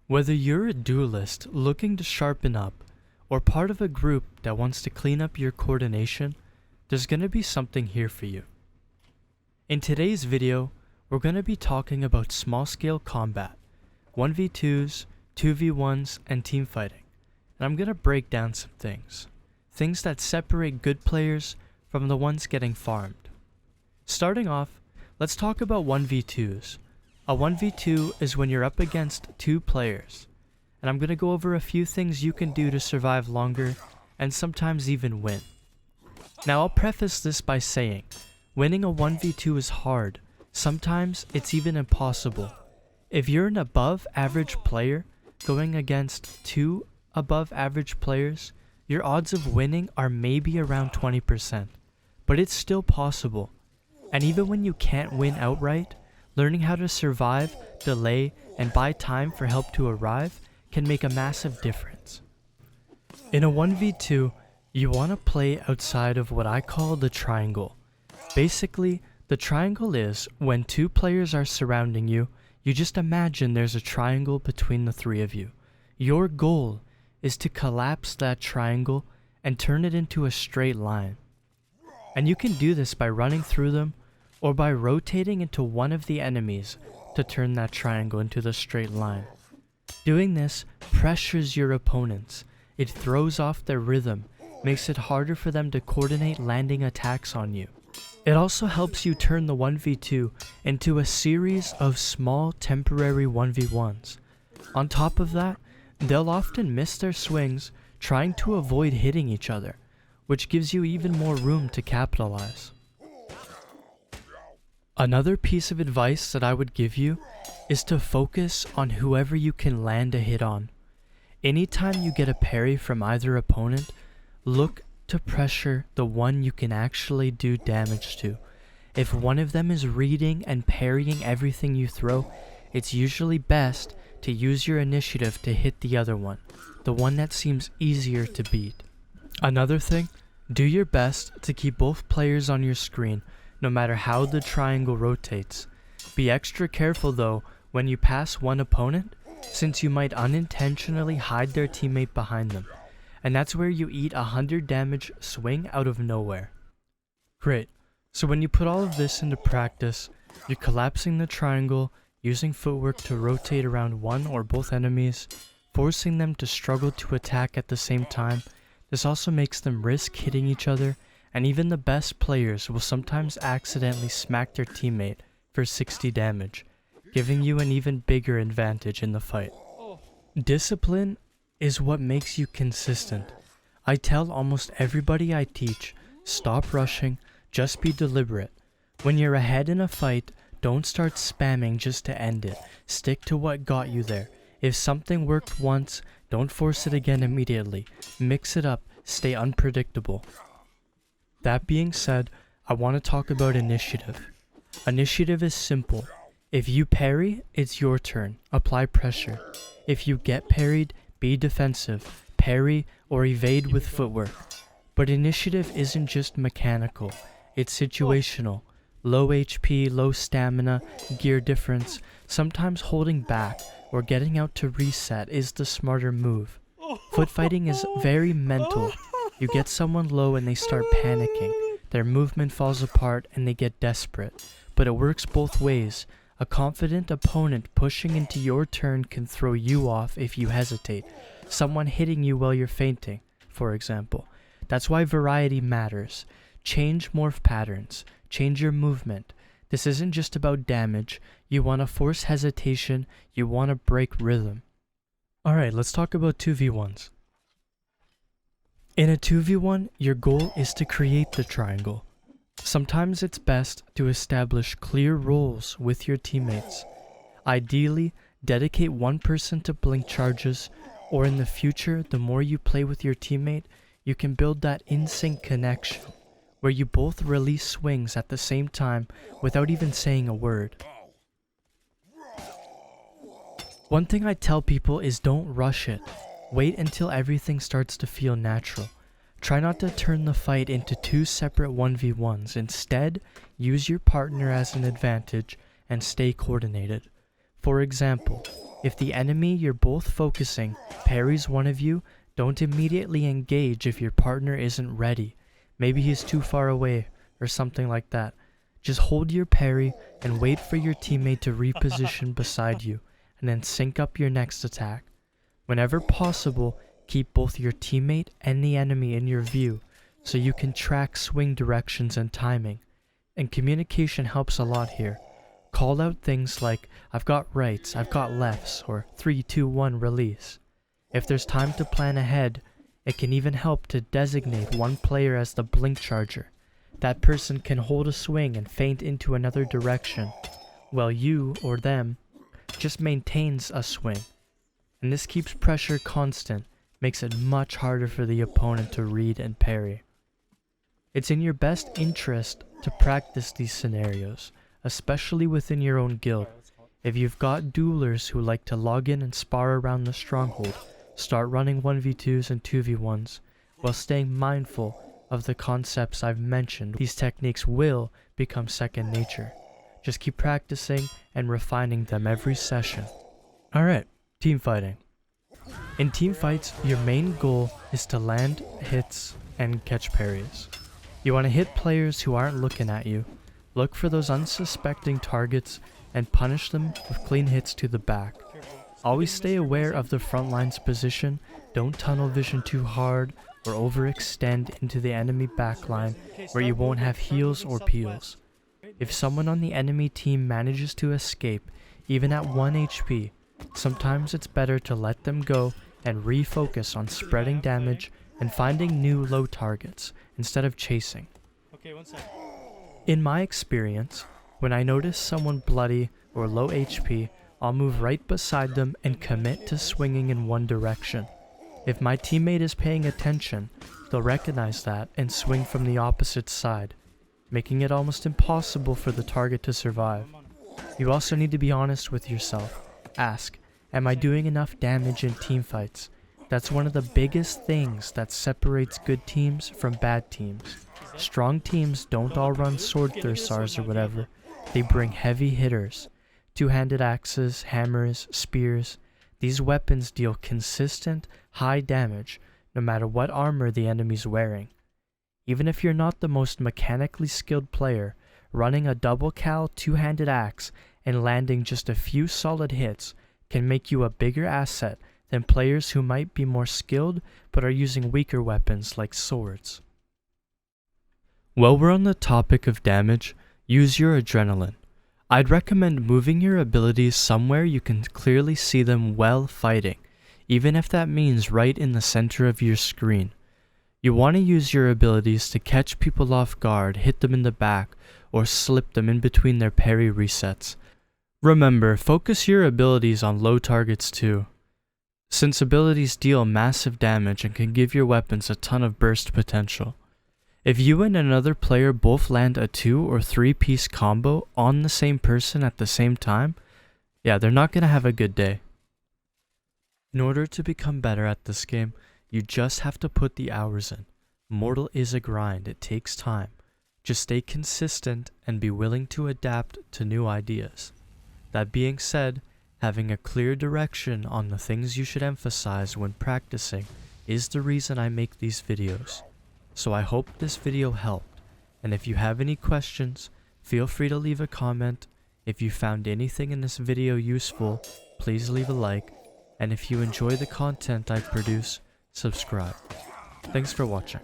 Whether you're a duelist looking to sharpen up, or part of a group that wants to clean up your coordination, there's going to be something here for you. In today's video, we're going to be talking about small-scale combat, 1v2s, 2v1s, and teamfighting, and I'm going to break down some things that separate good players from the ones getting farmed. Starting off, let's talk about 1v2s. A 1v2 is when you're up against two players, and I'm going to go over a few things you can do to survive longer and sometimes even win. Now I'll preface this by saying, winning a 1v2 is hard, sometimes it's even impossible. If you're an above average player going against two above average players, your odds of winning are maybe around 20%, but it's still possible. And even when you can't win outright, learning how to survive, delay, and buy time for help to arrive can make a massive difference. In a 1v2, you want to play outside of what I call the triangle. Basically, the triangle is when two players are surrounding you, you just imagine there's a triangle between the three of you. Your goal is to collapse that triangle and turn it into a straight line. And you can do this by running through them or by rotating into one of the enemies to turn that triangle into the straight line. Doing this pressures your opponents. It throws off their rhythm, makes it harder for them to coordinate landing attacks on you. It also helps you turn the 1v2 into a series of small temporary 1v1s. On top of that, they'll often miss their swings trying to avoid hitting each other, which gives you even more room to capitalize. Another piece of advice that I would give you is to focus on whoever you can land a hit on. Anytime you get a parry from either opponent, look to pressure the one you can actually do damage to. If one of them is reading and parrying everything you throw, it's usually best to use your initiative to hit the other one, the one that seems easier to beat. Another thing, do your best to keep both players on your screen, no matter how the triangle rotates. Be extra careful though when you pass one opponent, since you might unintentionally hide their teammate behind them, and that's where you eat 100 damage swing out of nowhere. Great, so when you put all of this into practice, you're collapsing the triangle, using footwork to rotate around one or both enemies, forcing them to struggle to attack at the same time. This also makes them risk hitting each other, and even the best players will sometimes accidentally smack their teammate for 60 damage, giving you an even bigger advantage in the fight. Discipline is what makes you consistent. I tell almost everybody I teach, stop rushing, just be deliberate. When you're ahead in a fight, don't start spamming just to end it. Stick to what got you there. If something worked once, don't force it again immediately. Mix it up, stay unpredictable. That being said, I want to talk about initiative. Initiative is simple. If you parry, it's your turn. Apply pressure. If you get parried, be defensive. Parry or evade with footwork. But initiative isn't just mechanical. It's situational. Low HP, low stamina, gear difference. Sometimes holding back or getting out to reset is the smarter move. Foot fighting is very mental. You get someone low and they start panicking. Their movement falls apart and they get desperate. But it works both ways. A confident opponent pushing into your turn can throw you off if you hesitate. Someone hitting you while you're fainting, for example. That's why variety matters. Change morph patterns. Change your movement. This isn't just about damage. You want to force hesitation. You want to break rhythm. Alright, let's talk about 2v1s. In a 2v1, your goal is to create the triangle. Sometimes it's best to establish clear roles with your teammates. Ideally, dedicate one person to blink charges, or in the future, the more you play with your teammate, you can build that in-sync connection, where you both release swings at the same time without even saying a word. One thing I tell people is don't rush it. Wait until everything starts to feel natural. Try not to turn the fight into two separate 1v1s. Instead, use your partner as an advantage and stay coordinated. For example, If the enemy you're both focusing parries one of you, don't immediately engage if your partner isn't ready. Maybe he's too far away or something like that. Just hold your parry and wait for your teammate to reposition beside you, and then sync up your next attack. Whenever possible, keep both your teammate and the enemy in your view so you can track swing directions and timing. And communication helps a lot here. Call out things like, I've got rights, I've got lefts, or 3, 2, 1 release. If there's time to plan ahead, it can even help to designate one player as the blink charger. That person can hold a swing and feint into another direction, while you, or them, just maintains a swing. And this keeps pressure constant, makes it much harder for the opponent to read and parry. It's in your best interest to practice these scenarios, especially within your own guild. If you've got duelers who like to log in and spar around the stronghold, start running 1v2s and 2v1s, while staying mindful of the concepts I've mentioned. These techniques will become second nature. Just keep practicing and refining them every session. Alright, teamfighting. In teamfights, your main goal is to land hits and catch parries. You want to hit players who aren't looking at you. Look for those unsuspecting targets and punish them with clean hits to the back. Always stay aware of the front line's position. Don't tunnel vision too hard or overextend into the enemy backline where you won't have heals or peels. If someone on the enemy team manages to escape, even at 1 HP, sometimes it's better to let them go and refocus on spreading damage and finding new low targets instead of chasing. In my experience, when I notice someone bloody or low HP, I'll move right beside them and commit to swinging in one direction. If my teammate is paying attention, they'll recognize that and swing from the opposite side, making it almost impossible for the target to survive. You also need to be honest with yourself. Ask, am I doing enough damage in teamfights? That's one of the biggest things that separates good teams from bad teams. Strong teams don't all run sword thursars or whatever. They bring heavy hitters. Two-handed axes, hammers, spears. These weapons deal consistent, high damage, no matter what armor the enemy's wearing. Even if you're not the most mechanically skilled player, running a double cal two-handed axe and landing just a few solid hits can make you a bigger asset than players who might be more skilled but are using weaker weapons like swords. While we're on the topic of damage, use your adrenaline. I'd recommend moving your abilities somewhere you can clearly see them while fighting, even if that means right in the center of your screen. You want to use your abilities to catch people off guard, hit them in the back, or slip them in between their parry resets. Remember, focus your abilities on low targets too, since abilities deal massive damage and can give your weapons a ton of burst potential. If you and another player both land a 2 or 3 piece combo on the same person at the same time, yeah, they're not going to have a good day. In order to become better at this game, you just have to put the hours in. Mortal is a grind, it takes time. Just stay consistent and be willing to adapt to new ideas. That being said, having a clear direction on the things you should emphasize when practicing is the reason I make these videos. So I hope this video helped, and if you have any questions, feel free to leave a comment. If you found anything in this video useful, please leave a like, and if you enjoy the content I produce, subscribe. Thanks for watching.